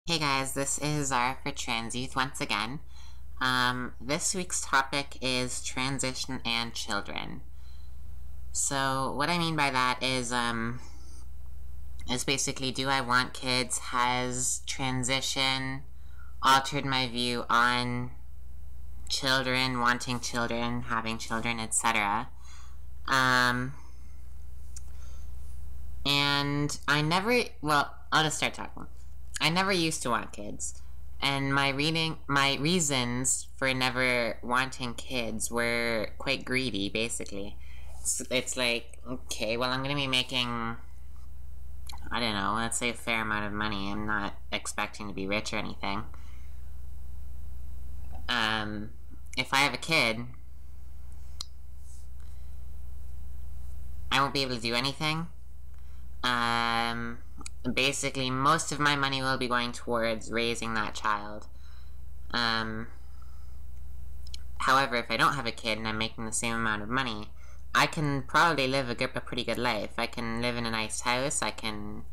Hey guys, this is Zara for Trans Youth once again. This week's topic is transition and children. So what I mean by that is basically, do I want kids? Has transition altered my view on children, wanting children, having children, etc.? And I'll just start talking. I never used to want kids, and my reasons for never wanting kids were quite greedy, basically. It's like, okay, well, I'm gonna be making, I don't know, let's say a fair amount of money. I'm not expecting to be rich or anything. If I have a kid, I won't be able to do anything. Basically, most of my money will be going towards raising that child. However, if I don't have a kid and I'm making the same amount of money, I can probably live a pretty good life. I can live in a nice house, I can,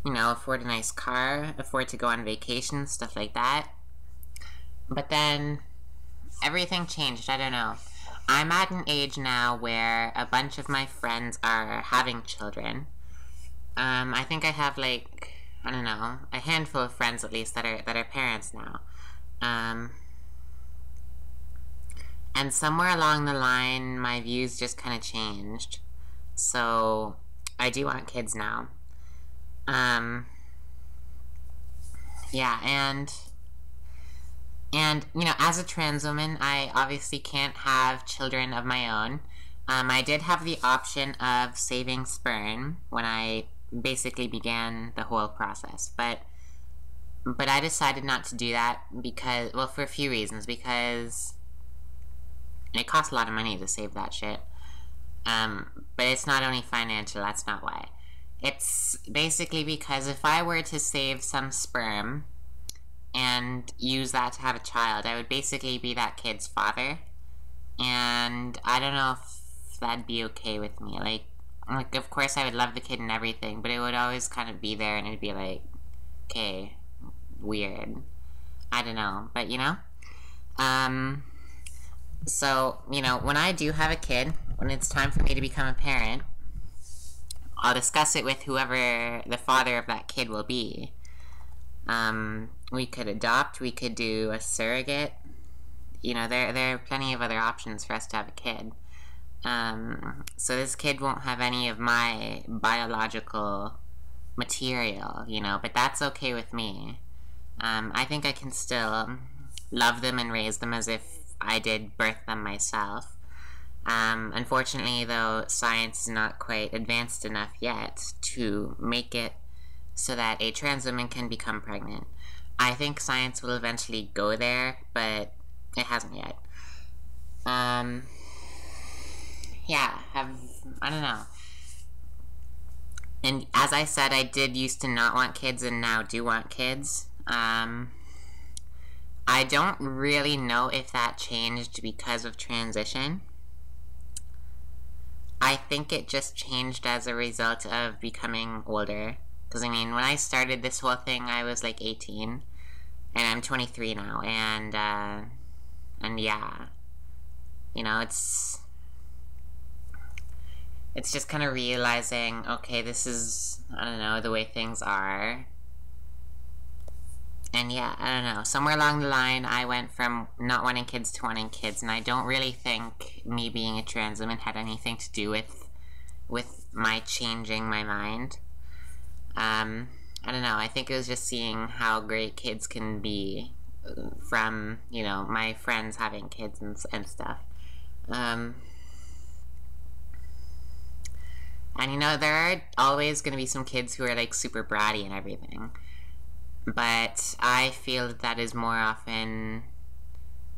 afford a nice car, afford to go on vacation, stuff like that. But then, everything changed, I don't know. I'm at an age now where a bunch of my friends are having children. I think I have, like, I don't know, a handful of friends at least that are parents now. And somewhere along the line, my views just kind of changed. So, I do want kids now. Yeah, and as a trans woman, I obviously can't have children of my own. I did have the option of saving sperm when I basically began the whole process, but I decided not to do that because, well, for a few reasons. Because it costs a lot of money to save that shit. But it's not only financial, that's not why. It's basically because if I were to save some sperm and use that to have a child, I would basically be that kid's father. And I don't know if that'd be okay with me. Like, of course I would love the kid and everything, but it would always kind of be there and it'd be like, okay, weird. I don't know, but so, when I do have a kid, when it's time for me to become a parent, I'll discuss it with whoever the father of that kid will be. We could adopt, we could do a surrogate. There are plenty of other options for us to have a kid. So this kid won't have any of my biological material, but that's okay with me. I think I can still love them and raise them as if I did birth them myself. Unfortunately, though, science is not quite advanced enough yet to make it so that a trans woman can become pregnant. I think science will eventually go there, but it hasn't yet. Yeah, I don't know. And as I said, I did used to not want kids and now do want kids. I don't really know if that changed because of transition. I think it just changed as a result of becoming older. Because, when I started this whole thing, I was like 18. And I'm 23 now. And yeah. It's just kind of realizing, okay, this is, I don't know, the way things are. And yeah, I don't know, somewhere along the line, I went from not wanting kids to wanting kids, and I don't really think me being a trans woman had anything to do with my changing my mind. I don't know, I think it was just seeing how great kids can be from, my friends having kids and stuff. And there are always going to be some kids who are, like, super bratty and everything. But I feel that is more often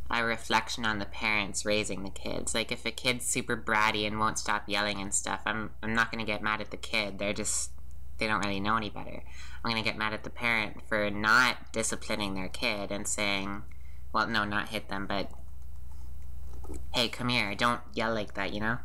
a reflection on the parents raising the kids. Like, if a kid's super bratty and won't stop yelling and stuff, I'm not going to get mad at the kid. They don't really know any better. I'm going to get mad at the parent for not disciplining their kid and saying, well, no, not hit them, but, hey, come here, don't yell like that,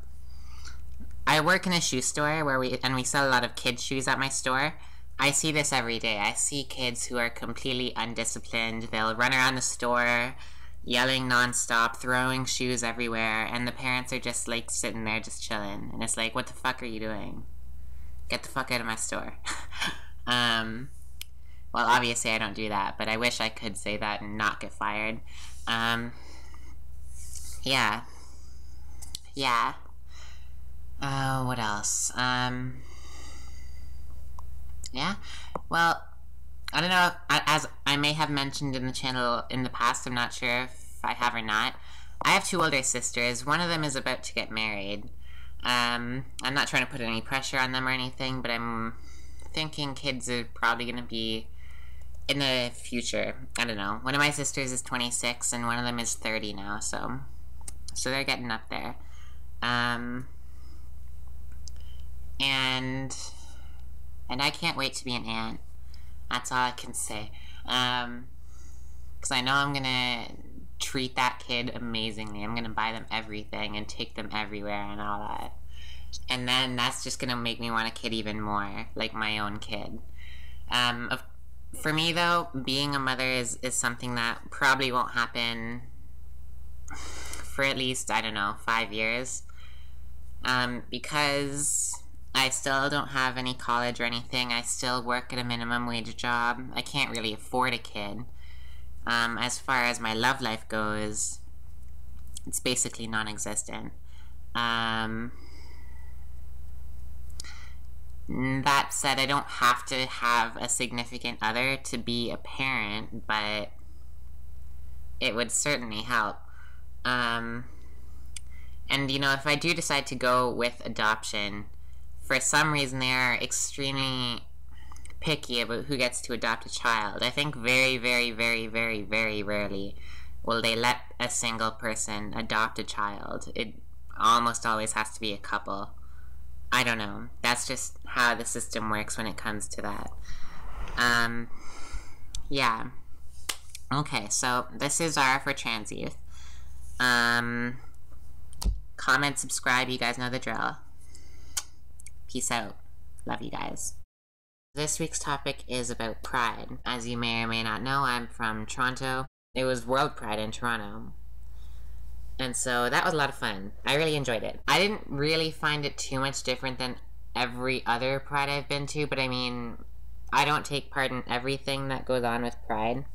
I work in a shoe store where we sell a lot of kids' shoes at my store. I see this every day. I see kids who are completely undisciplined. They'll run around the store yelling nonstop, throwing shoes everywhere, and the parents are just like sitting there just chilling. And it's like, what the fuck are you doing? Get the fuck out of my store. Well, obviously I don't do that, but I wish I could say that and not get fired. Yeah. Yeah. What else? Yeah. Well, I don't know, as I may have mentioned in the channel in the past, I'm not sure if I have or not. I have 2 older sisters. One of them is about to get married. I'm not trying to put any pressure on them or anything, but I'm thinking kids are probably going to be in the future. I don't know. One of my sisters is 26 and one of them is 30 now, so they're getting up there. And I can't wait to be an aunt. That's all I can say. Because I know I'm gonna treat that kid amazingly. I'm gonna buy them everything and take them everywhere and all that. And then that's just gonna make me want a kid even more, like my own kid. For me though, being a mother is something that probably won't happen for at least, I don't know, 5 years. Because I still don't have any college or anything. I still work at a minimum wage job. I can't really afford a kid. As far as my love life goes, it's basically non-existent. That said, I don't have to have a significant other to be a parent, but it would certainly help. And you know, if I do decide to go with adoption, for some reason they are extremely picky about who gets to adopt a child. I think very, very, very, very, very rarely will they let a single person adopt a child. It almost always has to be a couple. I don't know. That's just how the system works when it comes to that. Yeah. Okay, so this is Zara for Trans Youth. Comment, subscribe, you guys know the drill. Peace out. Love you guys. This week's topic is about Pride. As you may or may not know, I'm from Toronto. It was World Pride in Toronto. And so that was a lot of fun. I really enjoyed it. I didn't really find it too much different than every other Pride I've been to, but I mean, I don't take part in everything that goes on with Pride.